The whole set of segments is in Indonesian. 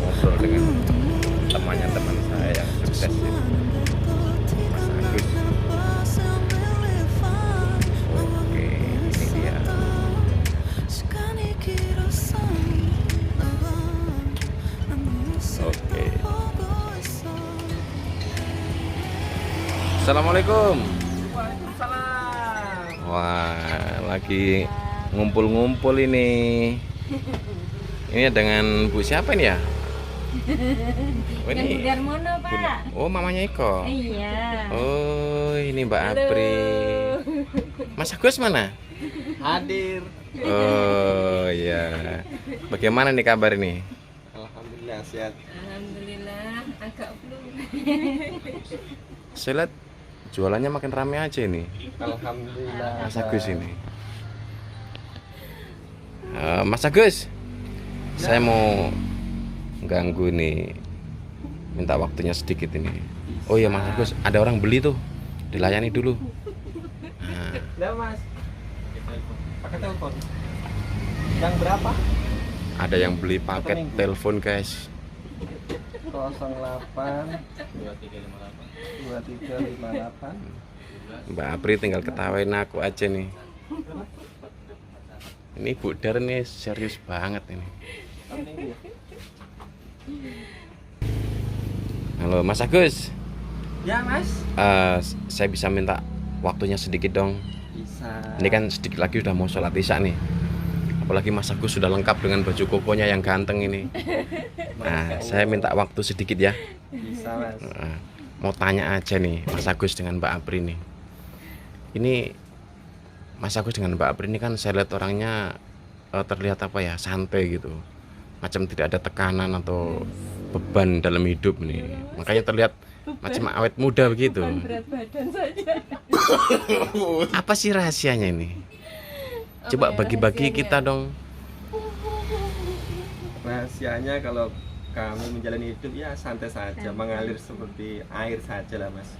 Ngobrol dengan temannya teman saya yang sukses ini, Mas Agus. Oke, ini dia. Oke. Assalamualaikum. Waalaikumsalam. Wah, lagi ngumpul-ngumpul ini. Ini dengan Bu siapa ini ya? Oh, Dengan ini Bu Darmono, Pak. Oh, mamanya Iko. Iya. Oh, ini Mbak Halo. Apri. Mas Agus mana? Hadir. Oh iya. Bagaimana nih kabar ini? Alhamdulillah sehat. Alhamdulillah agak flu. Saya lihat jualannya makin rame aja ini. Alhamdulillah. Mas Agus ini. Mas Agus, saya mau ganggu nih, minta waktunya sedikit ini. Oh iya Mas Agus, ada orang beli tuh, dilayani dulu. Nah, Udah Mas. Pakai telepon. Yang berapa? ada yang beli paket telepon guys. 08 2358. Mbak Apri tinggal ketawain aku aja nih. Ini Bu Dar nih serius banget ini. Halo Mas Agus, Ya Mas. saya bisa minta waktunya sedikit dong. Bisa. Ini kan sedikit lagi udah mau sholat isya nih. Apalagi Mas Agus sudah lengkap dengan baju kokonya yang ganteng ini. Nah, saya minta waktu sedikit ya. Bisa Mas. Mau tanya aja nih Mas Agus dengan Mbak Apri nih. Ini Mas Agus dengan Mbak Apri ini kan saya lihat orangnya terlihat apa ya, santai gitu. Macam tidak ada tekanan atau beban dalam hidup nih. Makanya terlihat macam awet muda begitu. Berat badan saja. Apa sih rahasianya ini? Coba bagi-bagi kita dong. Rahasianya kalau kami menjalani hidup ya santai saja, mengalir seperti air saja lah Mas.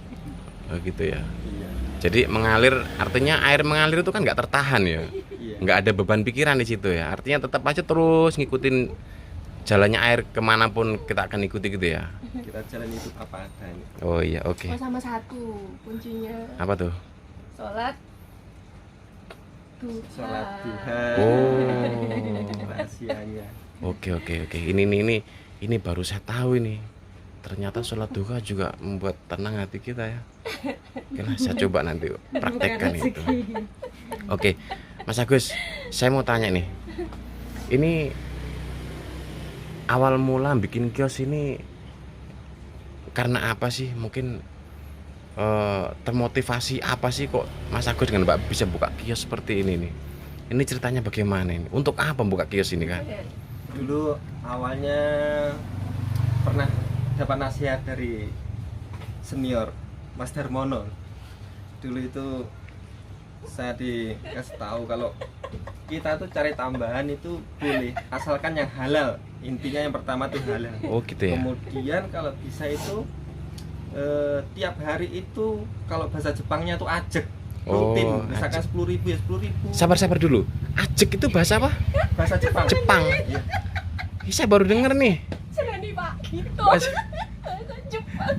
Oh gitu ya. Iya. Jadi mengalir, artinya air mengalir itu kan nggak tertahan ya. Iya. Nggak ada beban pikiran di situ ya. Artinya tetap aja terus ngikutin jalannya air kemanapun kita akan ikuti gitu ya. Kita jalan hidup apa adanya. Oh iya, oke. Oh, sama satu kuncinya Apa tuh? sholat duha. Sholat duha. Oh. Rahasianya. Oke. Ini baru saya tahu ini. Ternyata sholat duha juga membuat tenang hati kita ya. Oke lah, saya coba nanti praktekkan itu. Oke, Mas Agus, saya mau tanya nih. Ini awal mula bikin kios ini karena apa sih? Mungkin termotivasi apa sih kok Mas Agus dengan Mbak bisa buka kios seperti ini nih? Ini ceritanya bagaimana ini? Untuk apa buka kios ini kan? Dulu awalnya pernah dapat nasihat dari senior Mas Darmono. Dulu itu saya dikasih tahu kalau kita tuh cari tambahan itu boleh asalkan yang halal. Intinya yang pertama tuh halal. Oh gitu ya. Kemudian kalau bisa itu tiap hari itu kalau bahasa Jepangnya tuh ajek rutin. Oh, Misalkan 10.000 ya 10.000. Sabar dulu. Ajek itu bahasa apa? Bahasa Jepang. Jepang. Iya. Ih, saya baru denger nih. Jangan Pak gitu. Bahasa Jepang.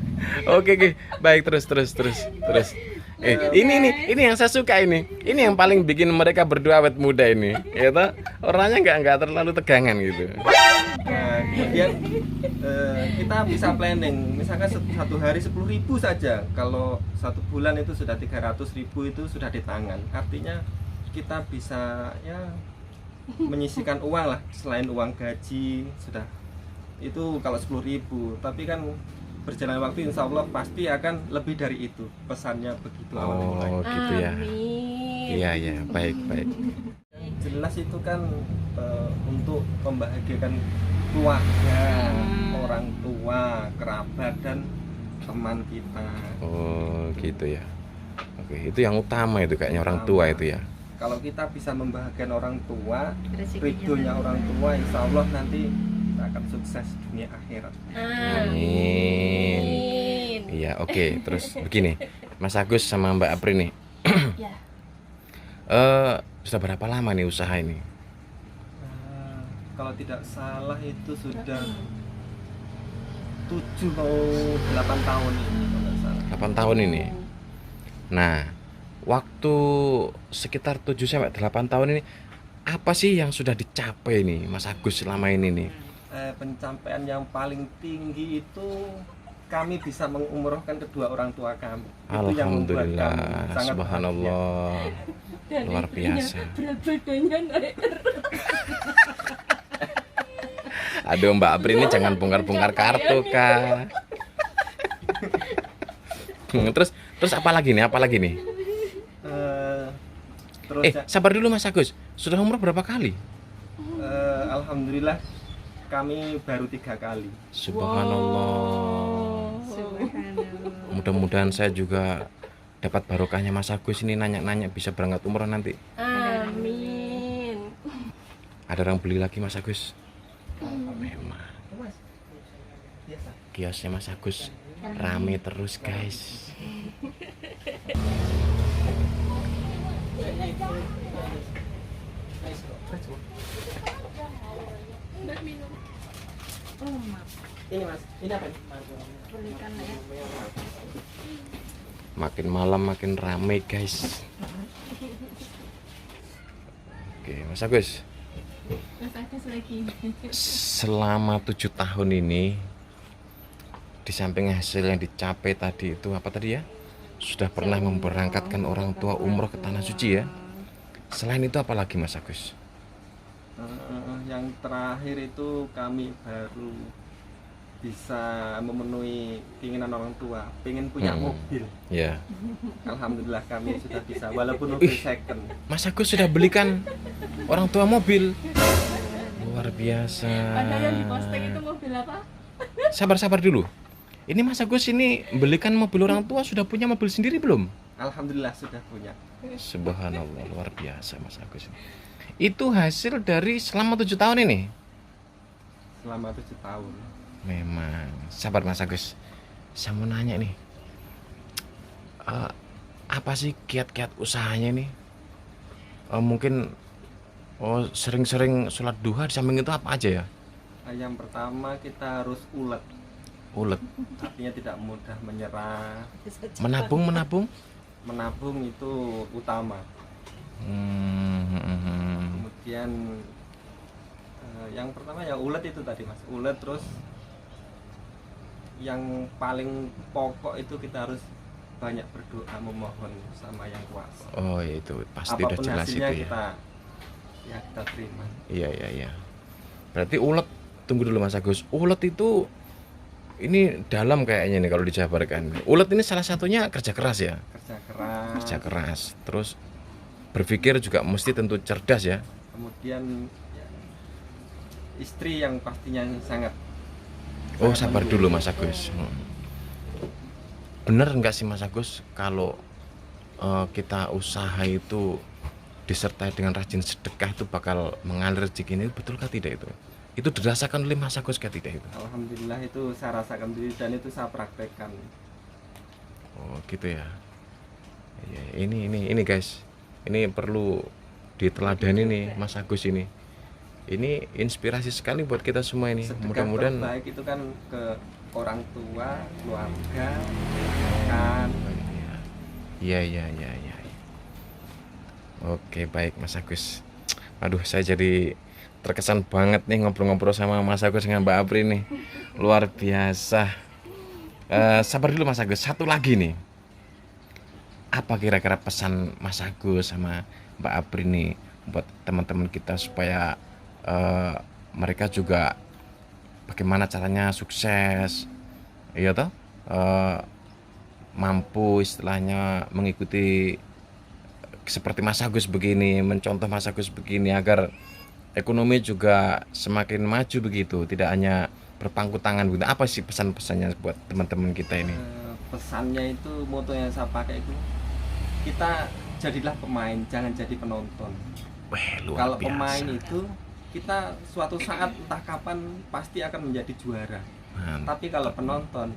Oke. Baik, terus. Ini yang saya suka ini. Ini yang paling bikin mereka berdua awet muda ini. Ya toh? Orangnya nggak terlalu tegangan gitu. Nah, kemudian kita bisa planning. Misalkan satu hari 10.000 saja. Kalau satu bulan itu sudah 300.000 itu sudah di tangan. Artinya kita bisa ya menyisihkan uang lah selain uang gaji sudah. Itu kalau 10.000. Tapi kan berjalan waktu insya Allah pasti akan lebih dari itu, pesannya begitu awal mulai. Oh gitu ya. Amin. Iya baik. Yang jelas itu kan untuk membahagiakan keluarga, orang tua, kerabat dan teman kita. Oh gitu ya. Oke, itu yang utama itu kayaknya orang tua itu ya. Kalau kita bisa membahagiakan orang tua, Rezekinya ridhonya orang tua, insya Allah nanti kita akan sukses dunia akhirat. Amin. Iya, oke. Terus begini, Mas Agus sama Mbak Apri nih, Ya. sudah berapa lama nih usaha ini? Kalau tidak salah itu sudah 7 atau 8 tahun ini kalau nggak salah. 8 tahun ini. Nah, waktu sekitar 7 sampai 8 tahun ini, apa sih yang sudah dicapai nih Mas Agus selama ini nih? Pencapaian yang paling tinggi itu kami bisa mengumrohkan kedua orang tua kami. Itu yang membuat Alhamdulillah, kami sangat subhanallah, Dan luar istrinya biasa. berat badannya naik terus. Aduh, Mbak Apri ini jangan bongkar-bongkar kartu, Kak. Terus apa lagi nih? Apa lagi nih? Terus Sabar dulu Mas Agus. Sudah umroh berapa kali? alhamdulillah kami baru 3 kali. Subhanallah. Mudah-mudahan saya juga dapat barokahnya Mas Agus ini, nanya-nanya bisa berangkat umroh nanti. Amin. Ada orang beli lagi Mas Agus? Memang. Biasa. Kiosnya Mas Agus rame terus, guys. Mbak minum. Oh, maaf. Ini Mas, ini apa? Belikan ya. Makin malam makin rame, guys. Oke, Mas Agus. Mas Agus lagi. Selama 7 tahun ini, di samping hasil yang dicapai tadi itu apa tadi ya? Sudah pernah memberangkatkan orang tua umroh ke Tanah Suci ya. Selain itu apa lagi Mas Agus? Yang terakhir itu kami baru bisa memenuhi keinginan orang tua, pengen punya mobil. Ya. Alhamdulillah kami sudah bisa, walaupun mobil second. Mas Agus sudah belikan orang tua mobil. Luar biasa. Padahal yang diposting itu mobil apa? Sabar dulu. Ini Mas Agus ini belikan mobil orang tua, sudah punya mobil sendiri belum? Alhamdulillah sudah punya. Subhanallah, luar biasa Mas Agus. Itu hasil dari selama 7 tahun ini? Selama 7 tahun. Memang. Sabar Mas Agus. Saya mau nanya nih. Apa sih kiat-kiat usahanya nih? Mungkin sering-sering sholat duha, di samping itu apa aja ya? Yang pertama kita harus ulet, Ulet. artinya tidak mudah menyerah. Menabung. Menabung itu utama. Kemudian yang pertama ya ulet itu tadi Mas, ulet. Terus yang paling pokok itu kita harus banyak berdoa, memohon sama yang kuasa. Oh ya, itu pasti Apapun udah jelas itu hasilnya ya. kita terima. Iya. Berarti ulet, tunggu dulu Mas Agus. Ulet itu ini dalam kayaknya nih kalau dijabarkan. Ulet ini salah satunya kerja keras ya. Kerja keras. Terus berpikir juga mesti tentu cerdas ya. Kemudian ya, istri yang pastinya sangat. Oh, sabar dulu Mas Agus. Bener nggak sih Mas Agus kalau kita usaha itu disertai dengan rajin sedekah itu bakal mengalir rezeki ini, betulkah tidak itu? Itu dirasakan oleh Mas Agus kah tidak itu? Alhamdulillah itu saya rasakan sendiri dan itu saya praktekkan. Oh gitu ya. Ya, ini guys, ini perlu diteladani nih Mas Agus ini. Ini inspirasi sekali buat kita semua ini. Sedekah Mudah-mudahan terbaik itu kan ke orang tua, keluarga, kan. Iya. Oke, baik Mas Agus. Aduh, saya jadi terkesan banget nih ngobrol-ngobrol sama Mas Agus dengan Mbak Apri nih. Luar biasa. Sabar dulu Mas Agus, satu lagi nih. Apa kira-kira pesan Mas Agus sama Mbak Apri nih buat teman-teman kita supaya mereka juga bagaimana caranya sukses, iya toh, mampu istilahnya mengikuti seperti Mas Agus begini, mencontoh Mas Agus begini agar ekonomi juga semakin maju begitu, tidak hanya berpangku tangan begitu. Apa sih pesan-pesannya buat teman-teman kita ini? Pesannya itu, moto yang saya pakai itu, kita jadilah pemain, jangan jadi penonton. Wah, luar Kalau biasa. pemain itu kita suatu saat entah kapan pasti akan menjadi juara. Mantap. Tapi kalau penonton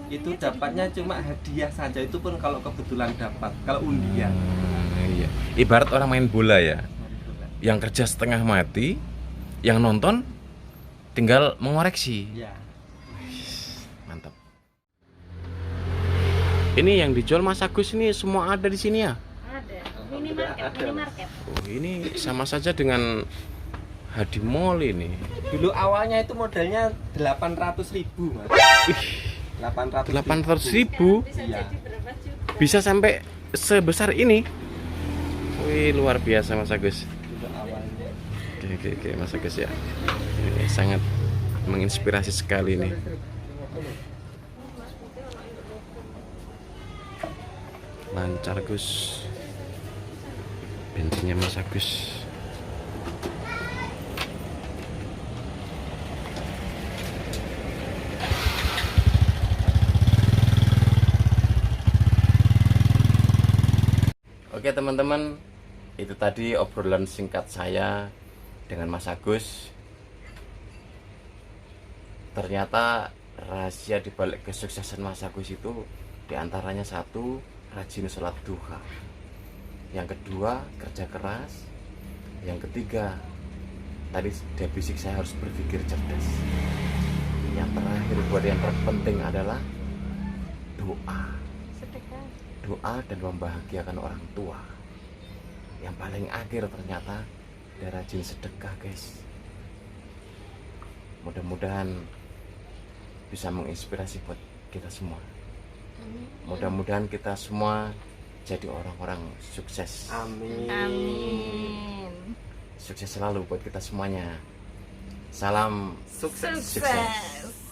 itu dapatnya cuma hadiah saja, itu pun kalau kebetulan dapat, kalau undian. Iya. Ibarat orang main bola ya, yang kerja setengah mati, yang nonton tinggal mengoreksi. Ya. Mantap. Ini yang dijual Mas Agus ini semua ada di sini ya? Ada. Minimarket. Oh, ini sama saja dengan Hadi Mall ini. Dulu awalnya itu modelnya 800.000 Mas. 800.000. 800.000 Bisa Iya. jadi berapa juga? bisa sampai sebesar ini. Wih, luar biasa Mas Agus. Dulu awalnya. Oke, Mas Agus ya. Ini sangat menginspirasi sekali nih. Lancar Gus. Bensinnya Mas Agus. Oke teman-teman, itu tadi obrolan singkat saya dengan Mas Agus. Ternyata rahasia dibalik kesuksesan Mas Agus itu diantaranya satu, rajin sholat duha. Yang kedua, kerja keras. Yang ketiga, tadi dia bisik saya harus berpikir cerdas. Yang terakhir buat yang terpenting adalah doa. Sedekah. Doa dan membahagiakan orang tua. Yang paling akhir ternyata dia rajin sedekah guys. Mudah-mudahan bisa menginspirasi buat kita semua. Mudah-mudahan kita semua jadi orang-orang sukses. Amin. Amin. Sukses selalu buat kita semuanya. Salam Sukses. sukses.